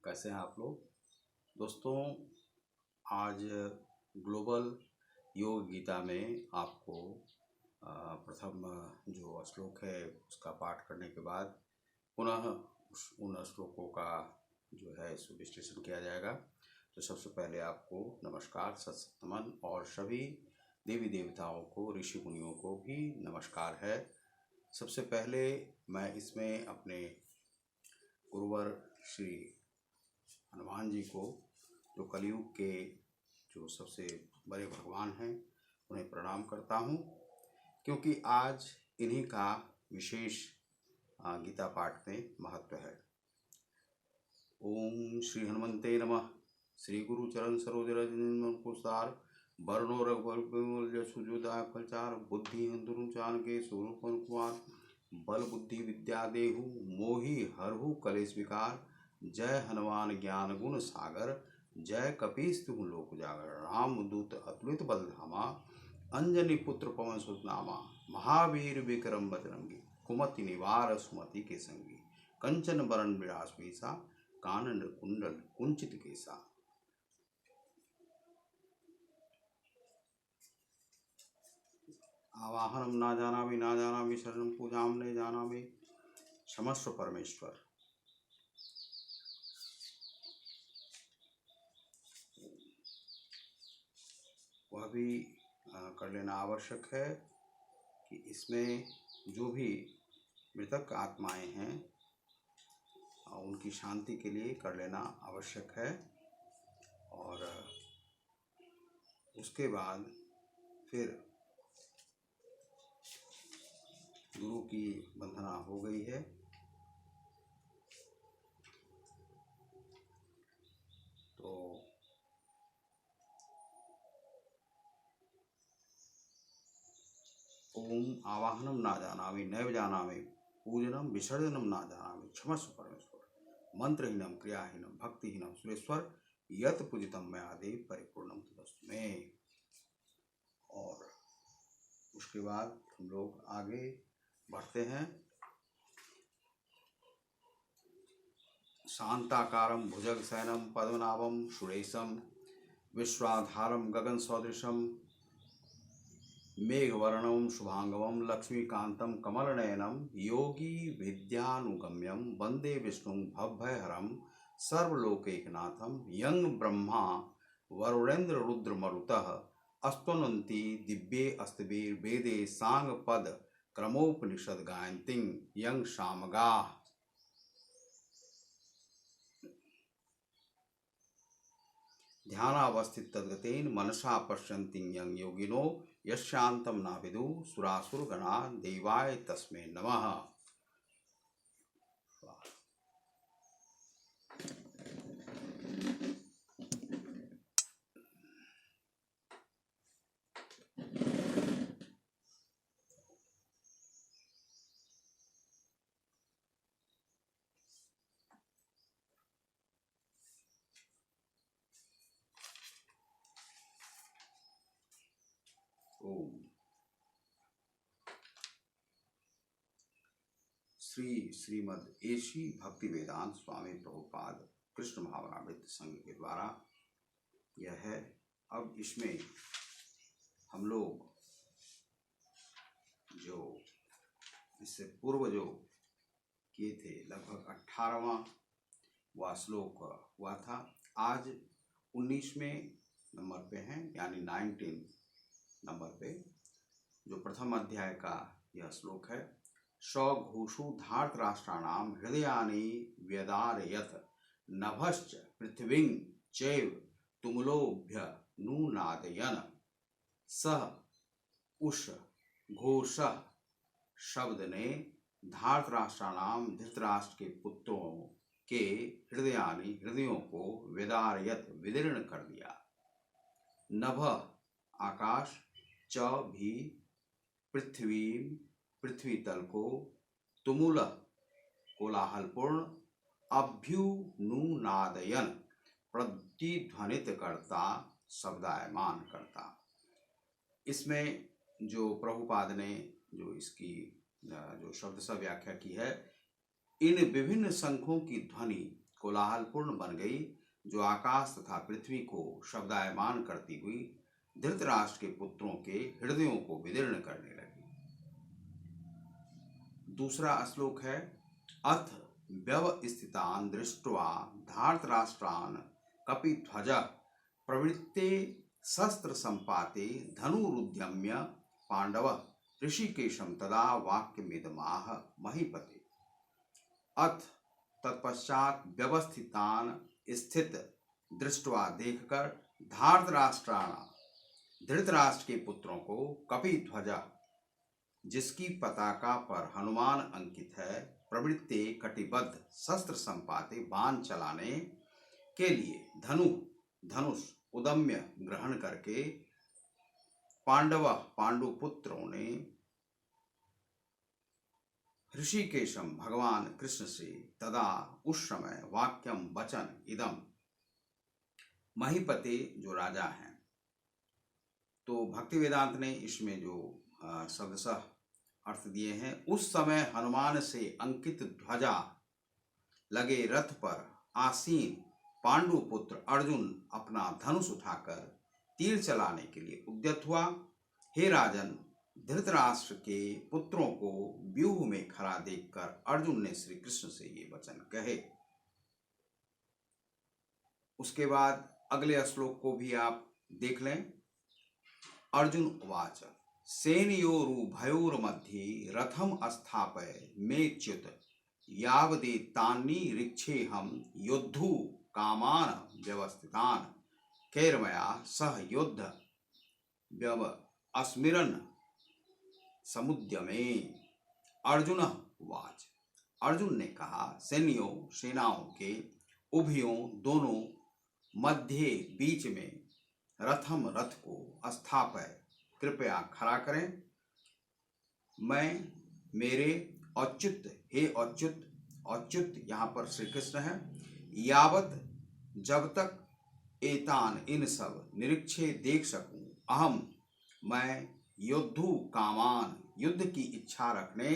कैसे हैं आप लोग दोस्तों। आज ग्लोबल योग गीता में आपको प्रथम जो श्लोक है उसका पाठ करने के बाद पुनः उन श्लोकों का जो है इसको विश्लेषण किया जाएगा। तो सबसे पहले आपको नमस्कार, सत नमन और सभी देवी देवताओं को, ऋषि मुनियों को भी नमस्कार है। सबसे पहले मैं इसमें अपने गुरुवर श्री हनुमान जी को, जो कलयुग के जो सबसे बड़े भगवान हैं, उन्हें प्रणाम करता हूँ, क्योंकि आज इन्हीं का विशेष गीता पाठ में महत्व है। ओम श्री हनुमते नमः। श्री गुरु चरण सरोज रज कुसार वर्णो रघुवर सुजोदाय फलचार बुद्धि दुरुचान के स्वरूपन कुमार बल बुद्धि विद्या देहु मोहि हरहु कलेश विकार। जय हनुमान ज्ञान गुण सागर जय कपीस तुम लोक जागर। राम दूत अतुलित बल धामा अंजनी पुत्र पवन सुत नामा। महावीर विक्रम बजरंगी कुमति निवार सुमति के संगी। कंचन बरन विरास भीसा कानन कुंडल कुंचित केसा। आवाहनम ना जानामि शरणम पूजाम ने जानामि। क्षमस्व परमेश्वर। वह भी कर लेना आवश्यक है कि इसमें जो भी मृतक आत्माएं हैं उनकी शांति के लिए कर लेना आवश्यक है। और उसके बाद फिर गुरु की वंदना हो गई है। तो ओम आवाहनम ना जानामि नैव जानामि पूजनम विसर्जनम ना जानामि। क्षमस्व परमेश्वर। मंत्रहीनम क्रियाहीनम भक्तिहीनम सुरेश्वर यत पूजितम मैं आदि परिपूर्णम तदस्तु मे। और उसके बाद हम लोग आगे बढ़ते हैं। शांताकारं भुजगशयनं पद्मनाभं सुरेशं विश्वाधारं गगन सदृशं मेघवर्णं शुभांगं लक्ष्मीकांतं कमलनयनं योगी विद्यानुगम्यं वंदे विष्णुं भवभयहरं सर्वलोकैकनाथं। यं ब्रह्मा वरुणेन्द्र रुद्र मरुतः स्तुवन्ति दिव्ये अस्तिभिर्वेदे सांगपद क्रमोपनिषद गायन्ति। यं सामगाः ध्यानावस्थित तद्गतेन मनसा पश्यन्ति यं योगिनो यशान्तं न विदुः सुरासुरगणा देवाय तस्मै नमः। ओम श्रीमद् एशी भक्ति वेदांत स्वामी प्रभुपाद कृष्ण भावनामृत संघ के द्वारा यह है। अब इसमें हम लोग जो इससे पूर्व जो किए थे लगभग 18वां वह श्लोक हुआ था। आज 19वें नंबर पे हैं, यानी 19 नंबर पे जो प्रथम अध्याय का यह श्लोक है। सघोषु धार्तराष्ट्राणां हृदयानि व्यदारयत नभश्च पृथ्वीं चैव तुमुलोभ्य नूनादयन। सह उष घोषः शब्द ने धार्तराष्ट्राणाम धृतराष्ट्र के पुत्रों के हृदयों को व्यदारयत विदीर्ण कर दिया। नभ आकाश, च भी पृथ्वी तल को, तुमुल कोलाहलपूर्ण, अभ्युनुनादयन प्रतिध्वनित करता, शब्दायमान करता। इसमें जो प्रभुपाद ने जो इसकी जो शब्द से व्याख्या की है, इन विभिन्न शंखों की ध्वनि कोलाहलपूर्ण बन गई, जो आकाश तथा पृथ्वी को शब्दायमान करती हुई धृतराष्ट्र के पुत्रों के हृदयों को विदीर्ण करने लगी। दूसरा श्लोक है, अथ व्यवस्थितान् दृष्ट्वा धार्तराष्ट्रान् कपिध्वजः प्रवृत्ते शस्त्र संपाते धनुरुद्यम्य पांडवः ऋषिकेशं तदा वाक्यमिदमाह महीपते। अथ तत्पश्चात व्यवस्थितान् स्थित दृष्टवा देखकर धृतराष्ट्र के पुत्रों को कपिध्वजा, जिसकी पताका पर हनुमान अंकित है, प्रवृत्ते कटिबद्ध शस्त्र संपाते बाण चलाने के लिए धनुष उदम्य ग्रहण करके पांडुपुत्रों ने ऋषिकेशम भगवान कृष्ण से तदा उस समय वाक्यम वचन इदम महीपते जो राजा हैं। तो भक्ति वेदांत ने इसमें जो शब्दशः अर्थ दिए हैं, उस समय हनुमान से अंकित ध्वजा लगे रथ पर आसीन पांडुपुत्र अर्जुन अपना धनुष उठाकर तीर चलाने के लिए उद्यत हुआ। हे राजन, धृतराष्ट्र के पुत्रों को व्यूह में खड़ा देखकर अर्जुन ने श्री कृष्ण से ये वचन कहे। उसके बाद अगले श्लोक को भी आप देख लें। अर्जुन उवाच सेनयोरुभयोर्मध्ये रथम स्थापय मेच्युत यावदेतान्निरीक्षेऽहं योद्धु कामान व्यवस्थितान् कैर्मया सह योद्ध व्यव अस्मिरन् समुद्यमे। अर्जुन उवाच, अर्जुन ने कहा, सेनाओं के उभयों दोनों मध्य बीच में रथम रथ को स्थापय कृपया खड़ा करें। मैं मेरे अच्युत, हे अच्युत यहाँ पर श्री कृष्ण है, यावत जब तक एतान इन सब निरीक्षे देख सकूं, अहम मैं योद्धु कामान युद्ध की इच्छा रखने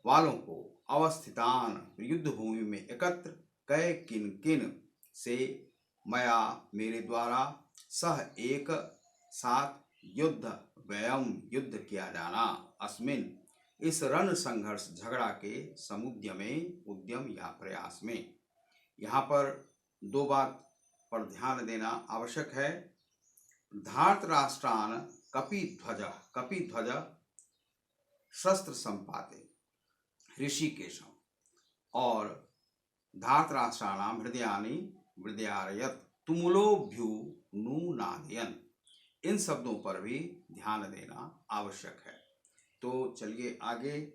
वालों को अवस्थितान युद्ध भूमि में एकत्र कै किन से मया मेरे द्वारा सह एक साथ युद्ध व्ययम युद्ध किया जाना अस्मिन इस रण संघर्ष झगड़ा के समुद्य में उद्यम या प्रयास में। यहाँ पर दो बात पर ध्यान देना आवश्यक है। धार्तराष्ट्रान कपिध्वज शस्त्र संपाते ऋषिकेशम और धार्तराष्ट्राणाम हृदयानि विद्यारयत तुमुलोभ्युनुनादयन्, इन शब्दों पर भी ध्यान देना आवश्यक है। तो चलिए आगे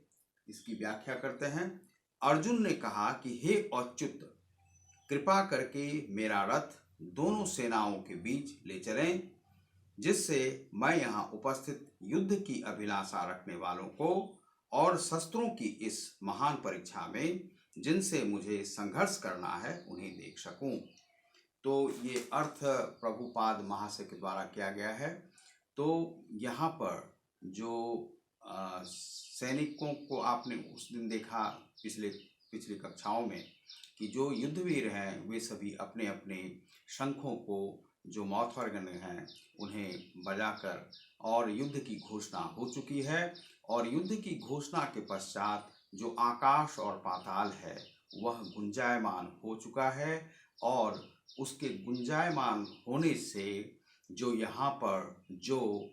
इसकी व्याख्या करते हैं। अर्जुन ने कहा कि हे अच्युत, कृपा करके मेरा रथ दोनों सेनाओं के बीच ले चलें, जिससे मैं यहाँ उपस्थित युद्ध की अभिलाषा रखने वालों को और शस्त्रों की इस महान परीक्षा में जिनसे मुझे संघर्ष करना है उन्हें देख सकूं। तो ये अर्थ प्रभुपाद महाशय के द्वारा किया गया है। तो यहाँ पर जो सैनिकों को आपने उस दिन देखा पिछली कक्षाओं में कि जो युद्धवीर हैं वे सभी अपने अपने शंखों को जो मौथर्गन हैं उन्हें बजाकर और युद्ध की घोषणा हो चुकी है। और युद्ध की घोषणा के पश्चात जो आकाश और पाताल है वह गुंजायमान हो चुका है। और उसके गुंजायमान होने से जो यहाँ पर जो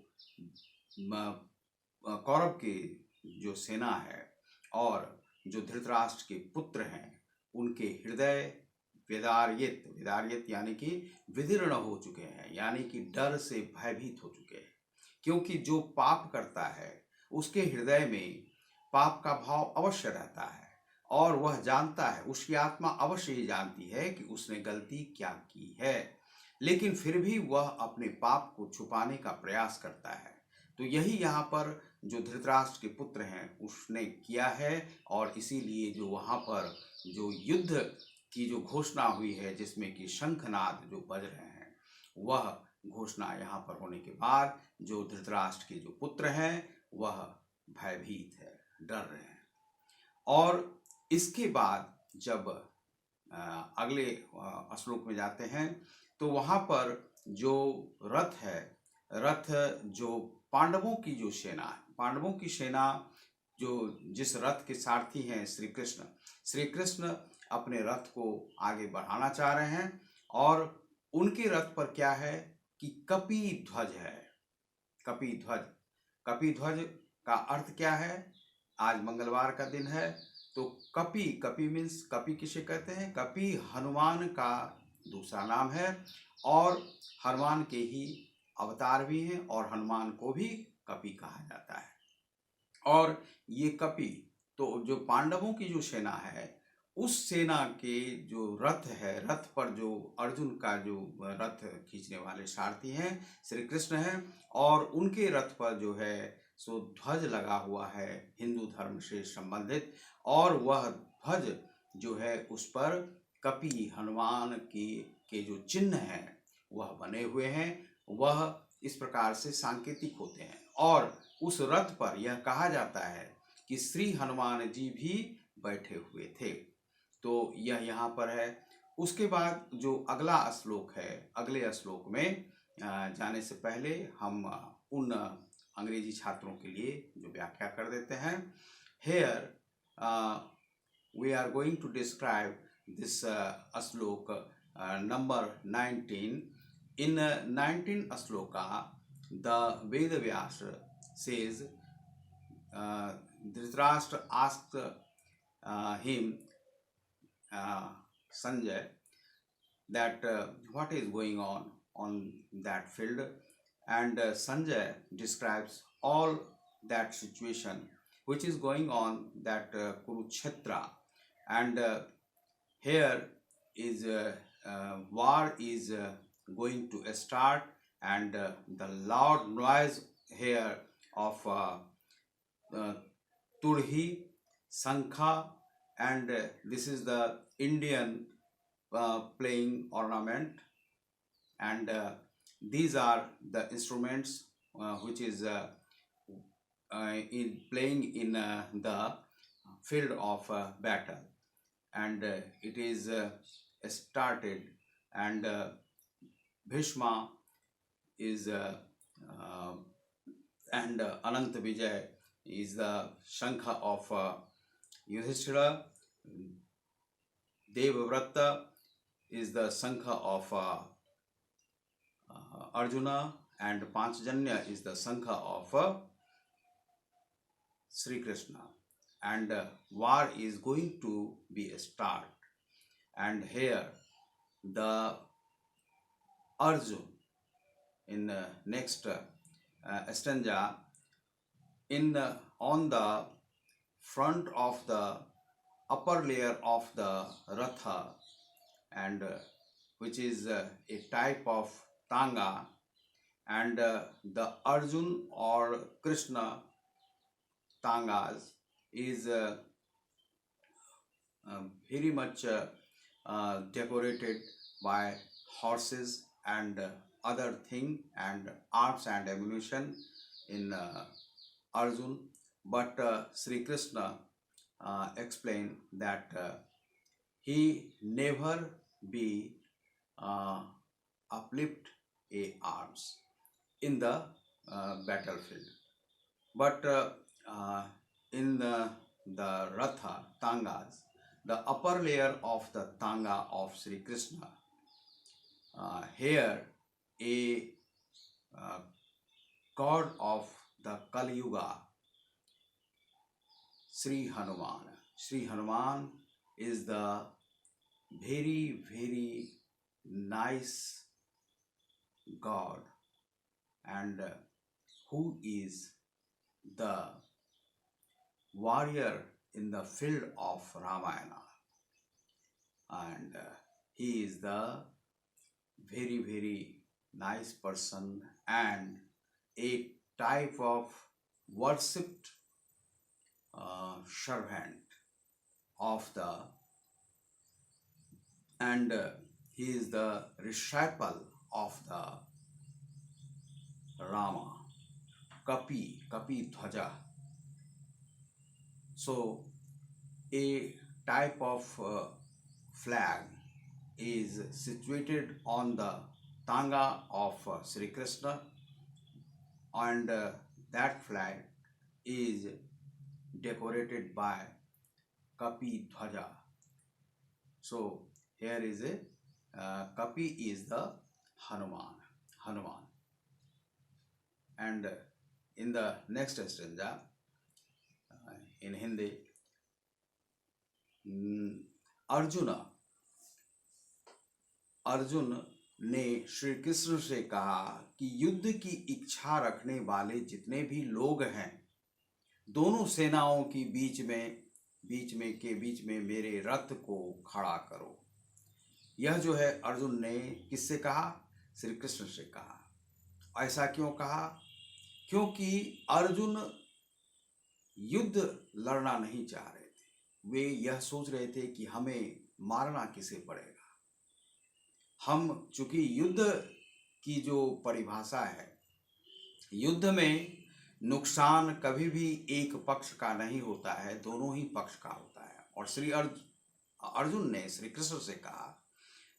कौरव की जो सेना है और जो धृतराष्ट्र के पुत्र हैं उनके हृदय विदार्यत यानी कि विदीर्ण हो चुके हैं, यानी कि डर से भयभीत हो चुके हैं। क्योंकि जो पाप करता है उसके हृदय में पाप का भाव अवश्य रहता है और वह जानता है, उसकी आत्मा अवश्य ही जानती है कि उसने गलती क्या की है, लेकिन फिर भी वह अपने पाप को छुपाने का प्रयास करता है। तो यही यहाँ पर जो धृतराष्ट्र के पुत्र हैं उसने किया है। और इसीलिए जो वहाँ पर जो युद्ध की जो घोषणा हुई है जिसमें कि शंखनाद जो बज रहे हैं, वह घोषणा यहाँ पर होने के बाद जो धृतराष्ट्र के जो पुत्र हैं वह भयभीत है, डर रहे हैं। और इसके बाद जब अगले श्लोक में जाते हैं तो वहाँ पर जो रथ है, रथ जो पांडवों की जो सेना है, पांडवों की सेना जो जिस रथ के सारथी हैं श्री कृष्ण अपने रथ को आगे बढ़ाना चाह रहे हैं और उनके रथ पर क्या है कि कपि ध्वज है। कपि ध्वज, कपि ध्वज का अर्थ क्या है? आज मंगलवार का दिन है तो कपि, कपि मीन्स, कपि किसे कहते हैं? कपि हनुमान का दूसरा नाम है और हनुमान के ही अवतार भी हैं और हनुमान को भी कपि कहा जाता है। और ये कपि तो जो पांडवों की जो सेना है उस सेना के जो रथ है, रथ पर जो अर्जुन का जो रथ खींचने वाले सारथी हैं श्री कृष्ण हैं और उनके रथ पर जो है सो ध्वज लगा हुआ है हिंदू धर्म से संबंधित, और वह ध्वज जो है उस पर कपि हनुमान के जो चिन्ह हैं वह बने हुए हैं। वह इस प्रकार से सांकेतिक होते हैं और उस रथ पर यह कहा जाता है कि श्री हनुमान जी भी बैठे हुए थे। तो यह यहाँ पर है। उसके बाद जो अगला श्लोक है, अगले श्लोक में जाने से पहले हम उन अंग्रेजी छात्रों के लिए जो व्याख्या कर देते हैं। Here we are going to describe this shloka number 19. In 19 shloka, the Veda Vyasa says, Dhritarashtra asked him, Sanjay, that what is going on that field, and Sanjay describes all that situation which is going on that Kurukshetra, and here is war is going to start, and the loud noise here of Turhi, Sankha, and this is the Indian playing ornament, and these are the instruments which is in playing in the field of battle, and it is started, and Bhishma is and Ananta Vijay is the Shankha of Yudhishthira. Devavrata is the Shankha of Arjuna, and Panchajanya is the Shankha of Sri Krishna. And war is going to be a start. And here the Arjun in next stanza on the front of the upper layer of the Ratha, and which is a type of Tanga, and the Arjun or Krishna Tangas is very much decorated by horses and other thing and arms and ammunition in Arjun, but Sri Krishna explained that he never be uplift a arms in the battlefield, but in the Ratha Tangas, the upper layer of the Tanga of Sri Krishna, here a god of the Kali Yuga, Sri Hanuman. Sri Hanuman is the very, very nice god, and who is the warrior in the field of Ramayana, and he is the very, very nice person and a type of worshipped servant of the, and he is the disciple of the Rama, Kapi Dhwaja. So a type of flag is situated on the tanga of Sri Krishna, and that flag is decorated by Kapi Dhwaja. So here is a Kapi is the Hanuman, and in the next stanza in Hindi, Arjun Arjun ने श्री कृष्ण से कहा कि युद्ध की इच्छा रखने वाले जितने भी लोग हैं, दोनों सेनाओं की बीच में मेरे रथ को खड़ा करो। यह जो है अर्जुन ने किससे कहा? श्री कृष्ण से कहा। ऐसा क्यों कहा? क्योंकि अर्जुन युद्ध लड़ना नहीं चाह रहे थे। वे यह सोच रहे थे कि हमें मारना किसे पड़ेगा। हम चूंकि युद्ध की जो परिभाषा है, युद्ध में नुकसान कभी भी एक पक्ष का नहीं होता है, दोनों ही पक्ष का होता है। और श्री अर्जुन ने श्री कृष्ण से कहा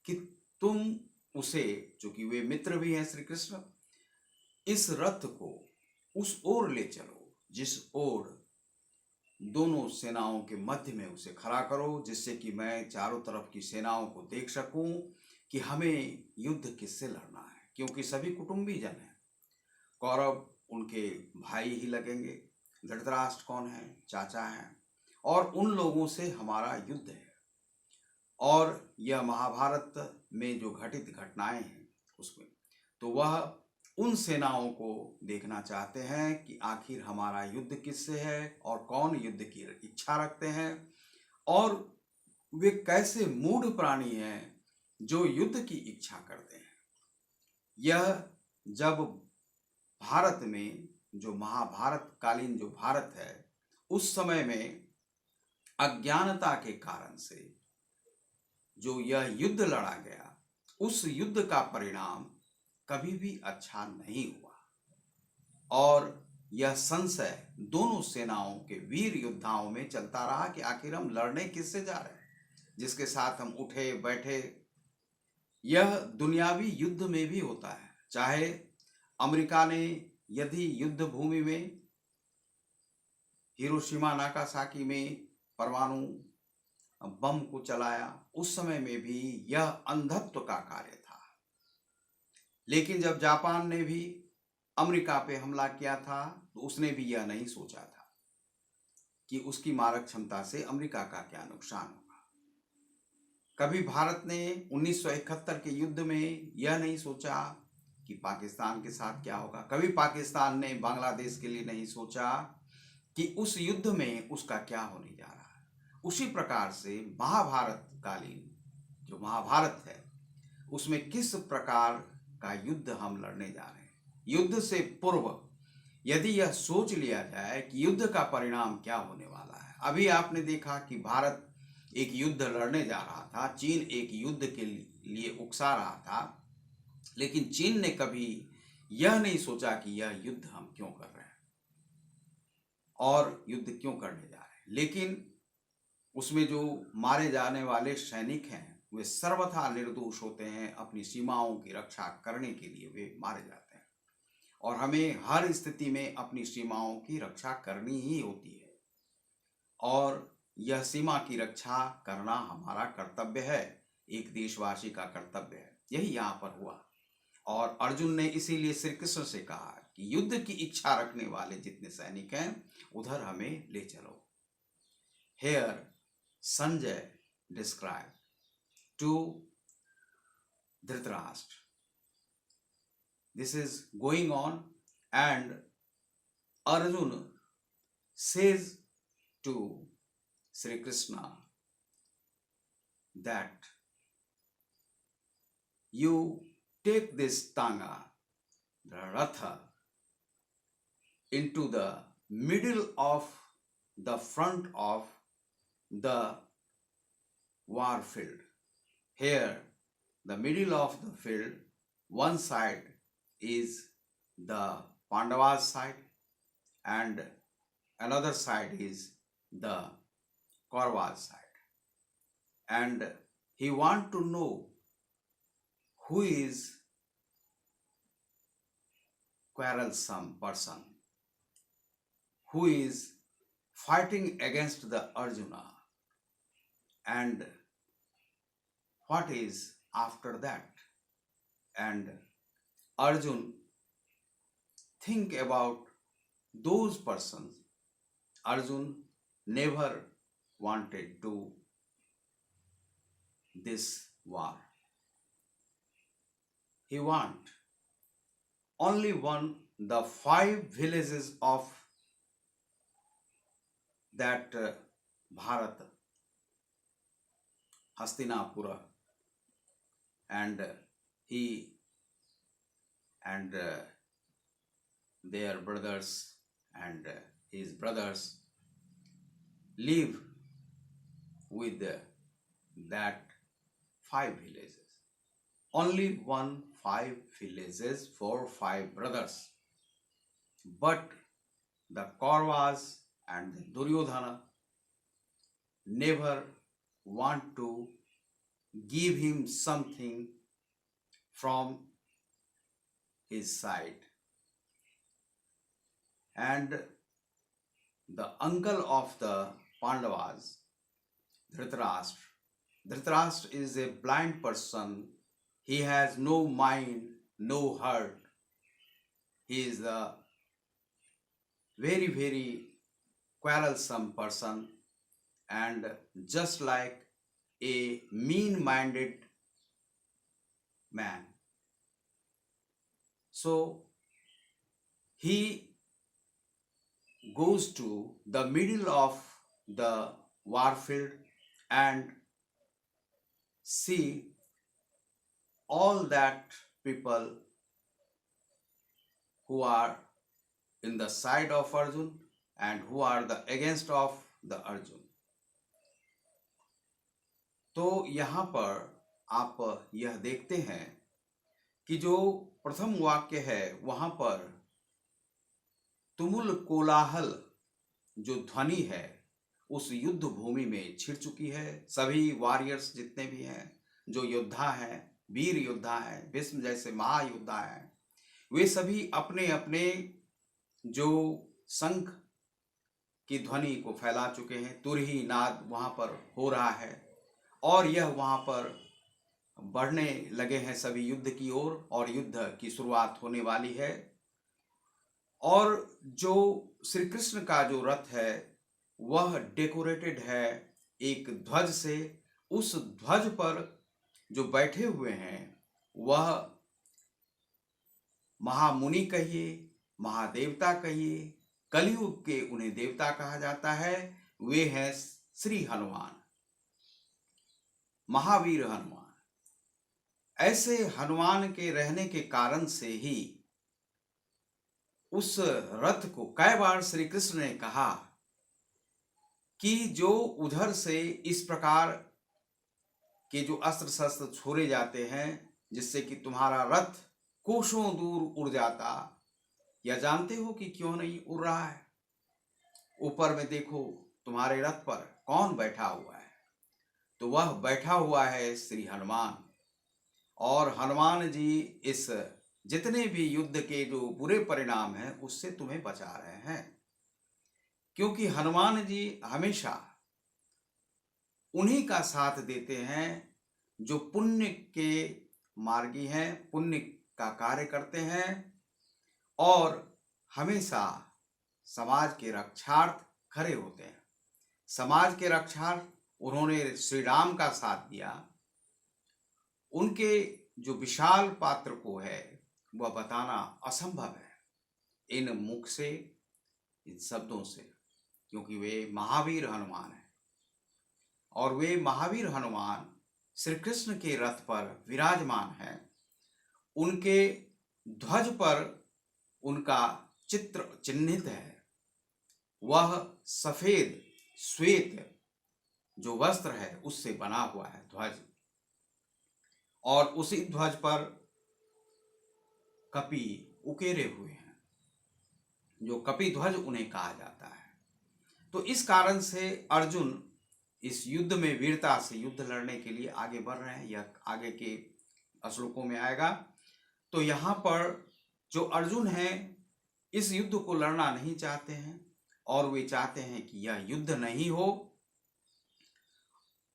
कि तुम उसे, चूंकि वे मित्र भी हैं श्री कृष्ण, इस रथ को उस ओर ले चलो जिस ओर दोनों सेनाओं के मध्य में उसे खड़ा करो, जिससे कि मैं चारों तरफ की सेनाओं को देख सकूं कि हमें युद्ध किससे लड़ना है। क्योंकि सभी कुटुंबी जन हैं, कौरव उनके भाई ही लगेंगे, धृतराष्ट्र कौन है? चाचा हैं, और उन लोगों से हमारा युद्ध है। और यह महाभारत में जो घटित घटनाएं हैं उसमें, तो वह उन सेनाओं को देखना चाहते हैं कि आखिर हमारा युद्ध किससे है और कौन युद्ध की इच्छा रखते हैं, और वे कैसे मूढ़ प्राणी हैं जो युद्ध की इच्छा करते हैं। यह जब भारत में जो महाभारत कालीन जो भारत है, उस समय में अज्ञानता के कारण से जो यह युद्ध लड़ा गया, उस युद्ध का परिणाम कभी भी अच्छा नहीं हुआ। और यह संशय दोनों सेनाओं के वीर योद्धाओं में चलता रहा कि आखिर हम लड़ने किससे जा रहे हैं, जिसके साथ हम उठे बैठे। यह दुनियावी युद्ध में भी होता है। चाहे अमेरिका ने यदि युद्ध भूमि में हिरोशिमा नागासाकी में परमाणु बम को चलाया, उस समय में भी यह अंधत्व का कार्य था। लेकिन जब जापान ने भी अमेरिका पे हमला किया था, तो उसने भी यह नहीं सोचा था कि उसकी मारक क्षमता से अमेरिका का क्या नुकसान होगा। कभी भारत ने 1971 के युद्ध में यह नहीं सोचा कि पाकिस्तान के साथ क्या होगा। कभी पाकिस्तान ने बांग्लादेश के लिए नहीं सोचा कि उस युद्ध में उसका क्या होने जा रहा है। उसी प्रकार से महाभारत कालीन जो महाभारत है, उसमें किस प्रकार का युद्ध हम लड़ने जा रहे हैं। युद्ध से पूर्व यदि यह सोच लिया जाए कि युद्ध का परिणाम क्या होने वाला है। अभी आपने देखा कि भारत एक युद्ध लड़ने जा रहा था, चीन एक युद्ध के लिए उकसा रहा था, लेकिन चीन ने कभी यह नहीं सोचा कि यह युद्ध हम क्यों कर रहे हैं और युद्ध क्यों करने जा रहे हैं। लेकिन उसमें जो मारे जाने वाले सैनिक हैं, वे सर्वथा निर्दोष होते हैं। अपनी सीमाओं की रक्षा करने के लिए वे मारे जाते हैं, और हमें हर स्थिति में अपनी सीमाओं की रक्षा करनी ही होती है, और यह सीमा की रक्षा करना हमारा कर्तव्य है, एक देशवासी का कर्तव्य है। यही यहाँ पर हुआ, और अर्जुन ने इसीलिए श्री कृष्ण से कहा कि युद्ध की इच्छा रखने वाले जितने सैनिक हैं, उधर हमें ले चलो। Here Sanjay described to Dhritarashtra. This is going on, and Arjuna says to Sri Krishna that you take this tanga, the ratha, into the middle of the front of the war field. Here, the middle of the field, one side is the Pandavas side, and another side is the Kauravas side. And he want to know who is quarrelsome person, who is fighting against the Arjuna, and what is after that. And Arjun think about those persons. Arjun never wanted to this war. He want only one, the 5 villages of that Bharat, Hastinapura, and he and their brothers and his brothers live with that 5 villages. Only 5 villages for 5 brothers. But the Kauravas and the Duryodhana never want to give him something from his side. And the uncle of the Pandavas, Dhritarashtra, Dhritarashtra is a blind person. He has no mind, no heart. He is a very, very quarrelsome person, and just like a mean-minded man. So he goes to the middle of the warfield and see all that people who are in the side of Arjun and who are the against of the Arjun. तो यहाँ पर आप यह देखते हैं कि जो प्रथम वाक्य है वहां पर तुमुल कोलाहल जो ध्वनि है उस युद्ध भूमि में छिड़ चुकी है। सभी वॉरियर्स जितने भी हैं, जो योद्धा हैं, वीर योद्धा हैं, भीष्म जैसे महायोद्धा हैं, वे सभी अपने अपने जो शंख की ध्वनि को फैला चुके हैं। तुरही नाद वहां पर हो रहा है और यह वहां पर बढ़ने लगे हैं सभी युद्ध की ओर, और युद्ध की शुरुआत होने वाली है। और जो श्री कृष्ण का जो रथ है वह डेकोरेटेड है एक ध्वज से। उस ध्वज पर जो बैठे हुए हैं वह महामुनि कहिए, महादेवता कहिए, कलयुग के उन्हें देवता कहा जाता है। वे हैं श्री हनुमान, महावीर हनुमान। ऐसे हनुमान के रहने के कारण से ही उस रथ को कई बार श्री कृष्ण ने कहा कि जो उधर से इस प्रकार के जो अस्त्र शस्त्र छोड़े जाते हैं जिससे कि तुम्हारा रथ कोसों दूर उड़ जाता, या जानते हो कि क्यों नहीं उड़ रहा है? ऊपर में देखो तुम्हारे रथ पर कौन बैठा हुआ है? तो वह बैठा हुआ है श्री हनुमान। और हनुमान जी इस जितने भी युद्ध के जो बुरे परिणाम हैं उससे तुम्हें बचा रहे हैं, क्योंकि हनुमान जी हमेशा उन्हीं का साथ देते हैं जो पुण्य के मार्गी हैं, पुण्य का कार्य करते हैं और हमेशा समाज के रक्षार्थ खड़े होते हैं। समाज के रक्षार्थ उन्होंने श्री राम का साथ दिया। उनके जो विशाल पात्र को है वह बताना असंभव है इन मुख से, इन शब्दों से, क्योंकि वे महावीर हनुमान हैं। और वे महावीर हनुमान श्री कृष्ण के रथ पर विराजमान हैं। उनके ध्वज पर उनका चित्र चिन्हित है। वह सफेद श्वेत जो वस्त्र है उससे बना हुआ है ध्वज, और उसी ध्वज पर कपि उकेरे हुए हैं, जो कपि ध्वज उन्हें कहा जाता है। तो इस कारण से अर्जुन इस युद्ध में वीरता से युद्ध लड़ने के लिए आगे बढ़ रहे हैं। यह आगे के श्लोकों में आएगा। तो यहाँ पर जो अर्जुन है इस युद्ध को लड़ना नहीं चाहते हैं और वे चाहते हैं कि यह युद्ध नहीं हो।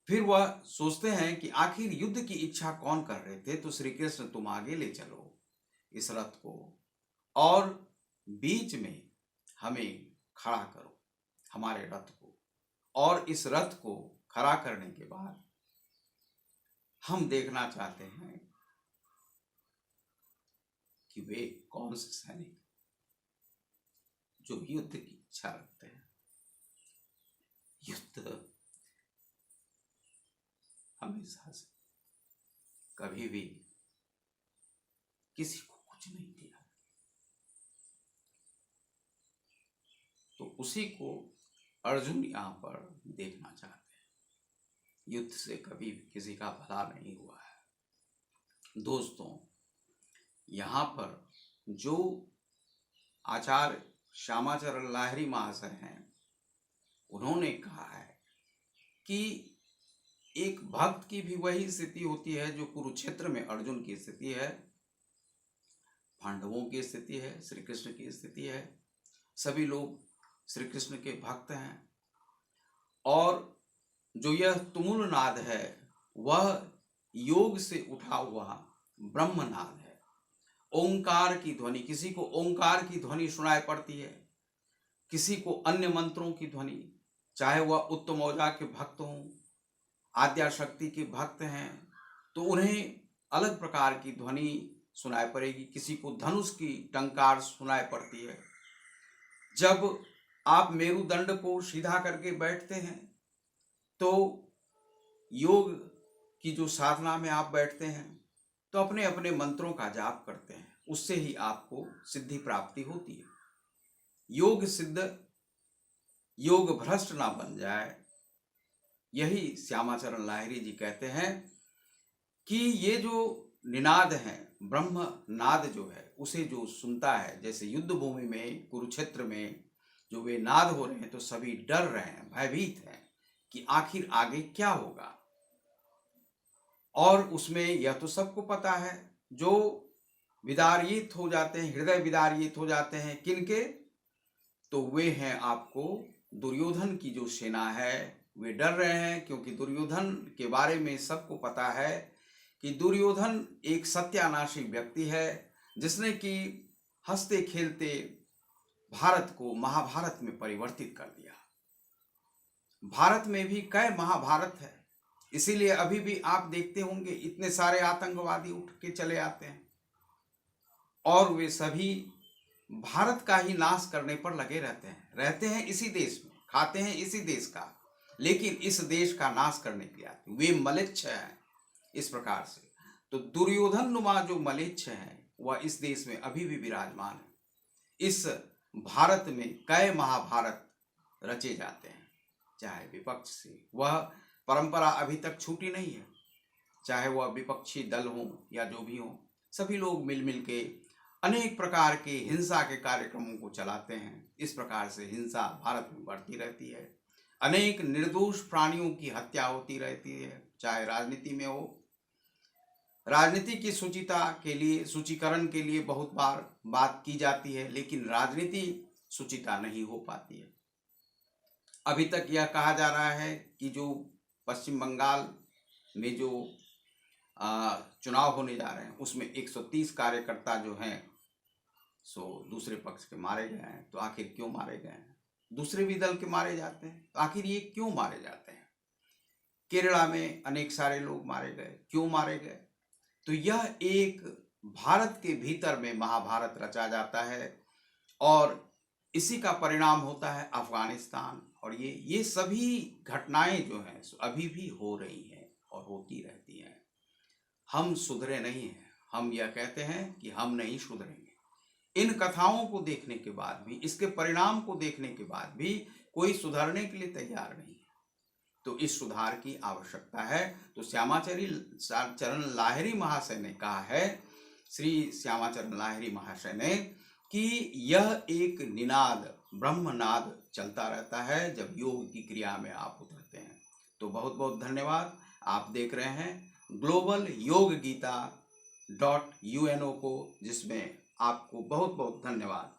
फिर वह सोचते हैं कि आखिर युद्ध की इच्छा कौन कर रहे थे, तो श्री कृष्ण तुम आगे ले चलो इस रथ को और बीच में हमें खड़ा करो हमारे रथ को, और इस रथ को खड़ा करने के बाद हम देखना चाहते हैं कि वे कौन से सैनिक जो युद्ध की इच्छा रखते हैं। युद्ध हमेशा से कभी भी किसी को कुछ नहीं दिया, तो उसी को अर्जुन यहां पर देखना चाहते हैं। युद्ध से कभी किसी का भला नहीं हुआ है। दोस्तों, यहाँ पर जो आचार्य श्यामाचरण लाहिरी महाशय हैं, उन्होंने कहा है कि एक भक्त की भी वही स्थिति होती है जो कुरुक्षेत्र में अर्जुन की स्थिति है, पांडवों की स्थिति है, श्री कृष्ण की स्थिति है। सभी लोग श्री कृष्ण के भक्त हैं और जो यह तुमुल नाद है वह योग से उठा हुआ ब्रह्मनाद है। ओंकार की ध्वनि, किसी को ओंकार की ध्वनि सुनाई पड़ती है, किसी को अन्य मंत्रों की ध्वनि, चाहे वह उत्तम औजा के भक्त हों, आद्या शक्ति के भक्त हैं तो उन्हें अलग प्रकार की ध्वनि सुनाई पड़ेगी। किसी को धनुष की टंकार सुनाई पड़ती है। जब आप मेरुदंड को सीधा करके बैठते हैं तो योग की जो साधना में आप बैठते हैं तो अपने अपने मंत्रों का जाप करते हैं, उससे ही आपको सिद्धि प्राप्ति होती है। योग सिद्ध योग भ्रष्ट ना बन जाए, यही श्यामाचरण लाहिरी जी कहते हैं कि ये जो निनाद है, ब्रह्म नाद जो है, उसे जो सुनता है, जैसे युद्ध भूमि में कुरुक्षेत्र में जो वे नाद हो रहे हैं तो सभी डर रहे हैं, भयभीत हैं कि आखिर आगे क्या होगा। और उसमें यह तो सबको पता है, जो विदारित हो जाते हैं, हृदय विदारित हो जाते हैं किनके, तो वे हैं आपको दुर्योधन की जो सेना है। वे डर रहे हैं क्योंकि दुर्योधन के बारे में सबको पता है कि दुर्योधन एक सत्यानाशी व्यक्ति है जिसने कि हंसते खेलते भारत को महाभारत में परिवर्तित कर दिया। भारत में भी कई महाभारत है, इसीलिए अभी भी आप देखते होंगे इतने सारे आतंकवादी उठ के चले आते हैं और वे सभी भारत का ही नाश करने पर लगे रहते हैं इसी देश में, खाते हैं इसी देश का, लेकिन इस देश का नाश करने के लिए आते हैं। वे मलेच्छ हैं इस प्रकार से। तो दुर्योधन नुमा जो मलेच्छ हैं वह इस देश में अभी भी विराजमान है। इस भारत में कई महाभारत रचे जाते हैं, चाहे विपक्ष से, वह परंपरा अभी तक छूटी नहीं है। चाहे वह विपक्षी दल हो या जो भी हो, सभी लोग मिलमिल के अनेक प्रकार के हिंसा के कार्यक्रमों को चलाते हैं। इस प्रकार से हिंसा भारत में बढ़ती रहती है। अनेक निर्दोष प्राणियों की हत्या होती रहती है, चाहे राजनीति में हो। राजनीति की सूचीकरण के लिए बहुत बार बात की जाती है, लेकिन राजनीति सूचिता नहीं हो पाती है। अभी तक यह कहा जा रहा है कि जो पश्चिम बंगाल में जो चुनाव होने जा रहे हैं उसमें 130 कार्यकर्ता जो हैं सो दूसरे पक्ष के मारे गए हैं। तो आखिर क्यों मारे गए हैं? दूसरे भी दल के मारे जाते हैं, तो आखिर ये क्यों मारे जाते हैं? केरला में अनेक सारे लोग मारे गए, क्यों मारे गए? तो यह एक भारत के भीतर में महाभारत रचा जाता है और इसी का परिणाम होता है अफगानिस्तान। और ये सभी घटनाएं जो हैं अभी भी हो रही हैं और होती रहती हैं। हम सुधरे नहीं हैं। हम यह कहते हैं कि हम नहीं सुधरेंगे। इन कथाओं को देखने के बाद भी, इसके परिणाम को देखने के बाद भी कोई सुधरने के लिए तैयार नहीं है। तो इस सुधार की आवश्यकता है। तो श्यामाचरण लाहिरी महाशय ने कहा है, श्री श्यामाचरण लाहिरी महाशय ने, कि यह एक निनाद, ब्रह्मनाद चलता रहता है जब योग की क्रिया में आप उतरते हैं। तो बहुत बहुत धन्यवाद। आप देख रहे हैं ग्लोबल योग गीता .uno को, जिसमें आपको बहुत बहुत धन्यवाद।